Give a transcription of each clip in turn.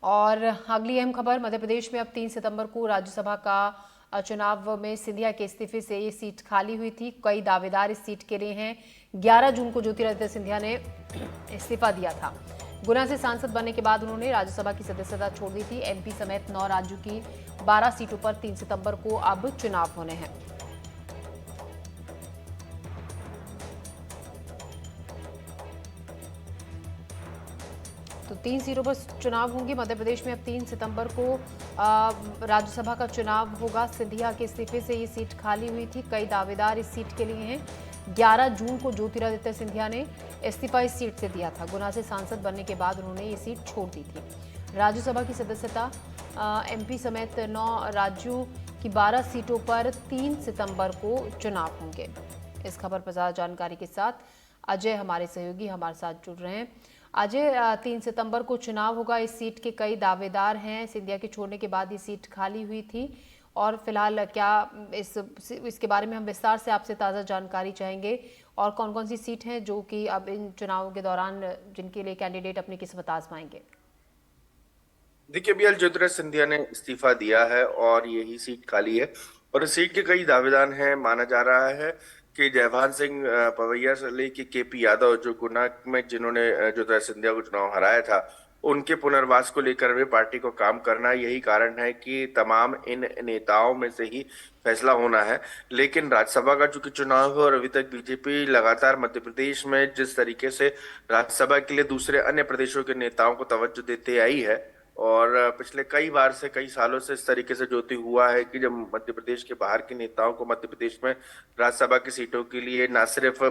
और अगली अहम खबर, मध्य प्रदेश में अब 3 सितंबर को राज्यसभा का चुनाव में सिंधिया के इस्तीफे से ये सीट खाली हुई थी। कई दावेदार इस सीट के लिए हैं। 11 जून को ज्योतिरादित्य सिंधिया ने इस्तीफा दिया था। गुना से सांसद बनने के बाद उन्होंने राज्यसभा की सदस्यता छोड़ दी थी। एमपी समेत 9 राज्यों की 12 सीटों पर 3 सितंबर को अब चुनाव होने हैं। तो 3 सीटों पर चुनाव होंगे। मध्य प्रदेश में अब 3 सितंबर को राज्यसभा का चुनाव होगा। सिंधिया के इस्तीफे से ये सीट खाली हुई थी। कई दावेदार इस सीट के लिए हैं। 11 जून को ज्योतिरादित्य सिंधिया ने इस्तीफा इस सीट से दिया था। गुना से सांसद बनने के बाद उन्होंने ये सीट छोड़ दी थी। राज्यसभा की सदस्यता एमपी समेत 9 राज्यों की 12 सीटों पर 3 सितंबर को चुनाव होंगे। इस खबर पर ज्यादा जानकारी के साथ अजय हमारे सहयोगी हमारे साथ जुड़ रहे हैं। अजय, 3 सितंबर को चुनाव होगा। इस सीट के कई दावेदार हैं। सिंधिया के छोड़ने के बाद ये सीट खाली हुई थी और फिलहाल क्या इसके बारे में हम विस्तार से आपसे ताज़ा जानकारी चाहेंगे और कौन कौन सी सीट हैं जो कि अब इन चुनावों के दौरान जिनके लिए कैंडिडेट अपनी किस्मत आजमाएंगे। देखिए, अभी ज्योतिरादित्य सिंधिया ने इस्तीफा दिया है और यही सीट खाली है। और इस सीट के कई दावेदार हैं। माना जा रहा है कि जयभान सिंह पवैया से लेके केपी यादव, जो गुना में जिन्होंने ज्योतिरादित्य सिंधिया को चुनाव हराया था, उनके पुनर्वास को लेकर भी पार्टी को काम करना। यही कारण है कि तमाम इन नेताओं में से ही फैसला होना है। लेकिन राज्यसभा का चूंकि चुनाव है और अभी तक बीजेपी लगातार मध्य प्रदेश में जिस तरीके से राज्यसभा के लिए दूसरे अन्य प्रदेशों के नेताओं को तवज्जो देते आई है, और पिछले कई बार से कई सालों से इस तरीके से ज्योति हुआ है कि जब मध्य प्रदेश के बाहर के नेताओं को मध्य प्रदेश में राज्यसभा की सीटों के लिए न सिर्फ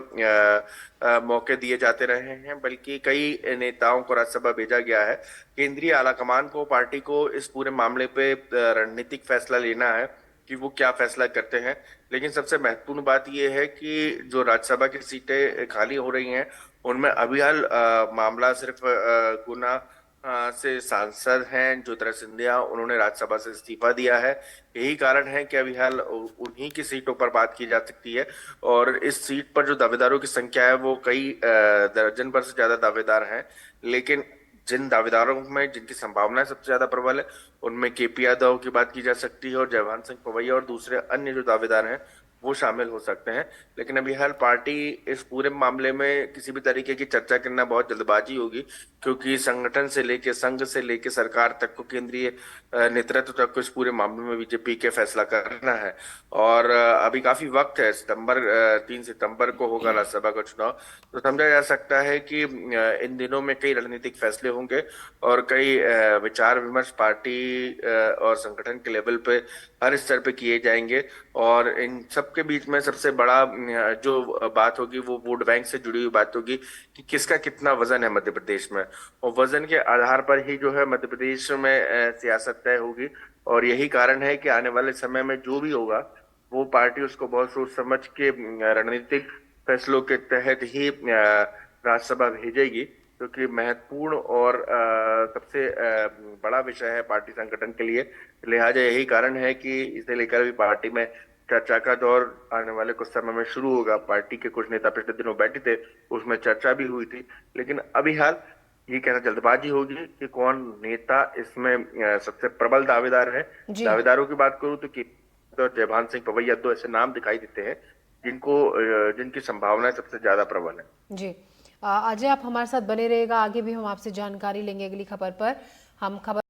मौके दिए जाते रहे हैं, बल्कि कई नेताओं को राज्यसभा भेजा गया है। केंद्रीय आलाकमान को, पार्टी को इस पूरे मामले पे रणनीतिक फैसला लेना है कि वो क्या फैसला करते हैं। लेकिन सबसे महत्वपूर्ण बात यह है कि जो राज्यसभा की सीटें खाली हो रही हैं, उनमें अभी हाल मामला सिर्फ गुना से सांसद हैं ज्योतिरादित्य सिंधिया। उन्होंने राज्यसभा से इस्तीफा दिया है। यही कारण है कि अभी हाल उन्हीं की सीटों पर बात की जा सकती है। और इस सीट पर जो दावेदारों की संख्या है वो कई दर्जन पर से ज्यादा दावेदार हैं। लेकिन जिन दावेदारों में जिनकी संभावनाएं सबसे ज्यादा प्रबल है, उनमें केपी यादव की बात की जा सकती है और जयभान सिंह पवैया और दूसरे अन्य जो दावेदार हैं वो शामिल हो सकते हैं। लेकिन अभी हाल पार्टी इस पूरे मामले में किसी भी तरीके की चर्चा करना बहुत जल्दबाजी होगी, क्योंकि संगठन से लेके संघ से लेके सरकार तक को, केंद्रीय नेतृत्व तक को इस पूरे मामले में बीजेपी के फैसला करना है। और अभी काफी वक्त है। 3 सितंबर को होगा राज्यसभा का चुनाव। तो समझा जा सकता है कि इन दिनों में कई रणनीतिक फैसले होंगे और कई विचार विमर्श पार्टी और संगठन के लेवल पे हर स्तर पे किए जाएंगे। और इन सब के बीच में सबसे बड़ा जो बात होगी वो वोट बैंक से जुड़ी हुई बात होगी कि किसका कितना वजन है मध्य प्रदेश में। और वजन के आधार पर ही जो है मध्य प्रदेश में सियासत तय होगी। और यही कारण है कि आने वाले समय में जो भी होगा वो पार्टी उसको बहुत सोच समझ के रणनीतिक फैसलों के तहत ही राज्यसभा भेजेगी, क्योंकि महत्वपूर्ण और सबसे बड़ा विषय है पार्टी संगठन के लिए। लिहाजा यही कारण है कि इसे लेकर भी पार्टी में चर्चा का दौर आने वाले कुछ समय में शुरू होगा। पार्टी के कुछ नेता पिछले दिनों बैठे थे, उसमें चर्चा भी हुई थी। लेकिन अभी हाल ये कहना जल्दबाजी होगी कि कौन नेता इसमें सबसे प्रबल दावेदार है। जी हाँ। दावेदारों की बात करूं तो जयभान सिंह पवैया दो ऐसे नाम दिखाई देते हैं जिनकी संभावनाएं सबसे ज्यादा प्रबल है। जी, अजय, आप हमारे साथ बने रहेगा। आगे भी हम आपसे जानकारी लेंगे अगली खबर पर। हम खबर